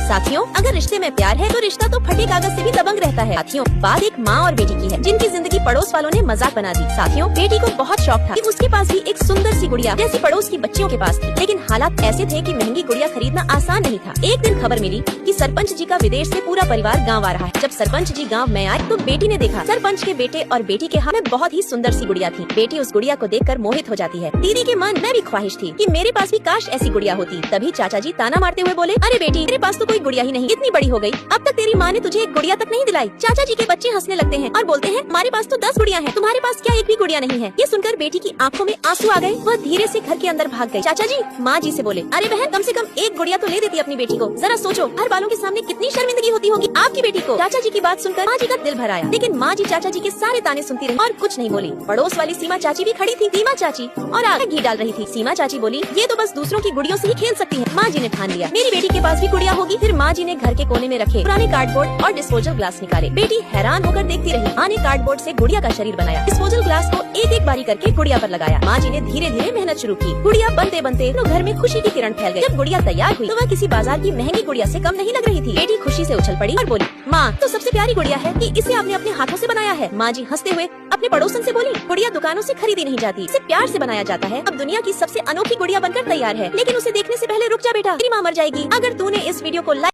साथियों, अगर रिश्ते में प्यार है तो रिश्ता तो फटे कागज से भी दबंग रहता है। साथियों, बात एक माँ और बेटी की है जिनकी जिंदगी पड़ोस वालों ने मजाक बना दी। साथियों, बेटी को बहुत शौक था कि उसके पास भी एक सुंदर सी गुड़िया जैसी पड़ोस की बच्चियों के पास थी, लेकिन हालात ऐसे थे कि महंगी गुड़िया खरीदना आसान नहीं था। एक दिन खबर मिली कि सरपंच जी का विदेश से पूरा परिवार गाँव आ रहा है। जब सरपंच जी गाँव में आए तो बेटी ने देखा सरपंच के बेटे और बेटी के हाथ में बहुत ही सुंदर सी गुड़िया थी। बेटी उस गुड़िया को देखकर मोहित हो जाती है। दीदी के मन में भी ख्वाहिश थी कि मेरे पास भी काश ऐसी गुड़िया होती। तभी चाचा जी ताना मारते हुए बोले, अरे बेटी, तेरे पास तो कोई गुड़िया ही नहीं, इतनी बड़ी हो गई, अब तक तेरी माँ ने तुझे एक गुड़िया तक नहीं दिलाई। चाचा जी के बच्चे हंसने लगते हैं और बोलते हैं, हमारे पास तो 10 गुड़िया हैं, तुम्हारे पास क्या एक भी गुड़िया नहीं है। ये सुनकर बेटी की आंखों में आंसू आ गए। वह धीरे से घर के अंदर भाग गई। चाचा जी माँ जी से बोले, अरे बहन, कम से कम एक गुड़िया तो ले देती अपनी बेटी को। जरा सोचो, हर वालों के सामने कितनी शर्मिंदगी होती होगी आपकी बेटी को। चाचा जी की बात सुनकर माँ जी का दिल भर आया, लेकिन माँ जी चाचा जी के सारे ताने सुनती रही और कुछ नहीं बोली। पड़ोस वाली सीमा चाची भी खड़ी थी, सीमा चाची, और आगे घी डाल रही थी। सीमा चाची बोली, ये तो बस दूसरों की गुड़ियों से ही खेल सकती है। माँ जी ने ठान लिया, मेरी बेटी के पास भी गुड़िया होगी। फिर माँ जी ने घर के कोने में रखे पुराने कार्डबोर्ड और डिस्पोजल ग्लास निकाले। बेटी हैरान होकर देखती रही। माँ ने कार्डबोर्ड से गुड़िया का शरीर बनाया, डिस्पोजल ग्लास को एक एक बारी करके गुड़िया पर लगाया। माँ जी ने धीरे धीरे मेहनत शुरू की। गुड़िया बनते बनते घर में खुशी की किरण फैल गई। जब गुड़िया तैयार हुई तो वह किसी बाजार की महंगी गुड़िया से कम नहीं लग रही थी। बेटी खुशी से उछल पड़ी और बोली, माँ तो सबसे प्यारी गुड़िया है कि इसे आपने अपने हाथों से बनाया है। माँ जी हंसते हुए अपने पड़ोसन से बोली, गुड़िया दुकानों से खरीदी नहीं जाती, इसे प्यार से बनाया जाता है। अब दुनिया की सबसे अनोखी गुड़िया बनकर तैयार है, लेकिन उसे देखने से पहले रुक जा बेटा, तेरी माँ मर जाएगी। अगर तूने इस वीडियो को लाइक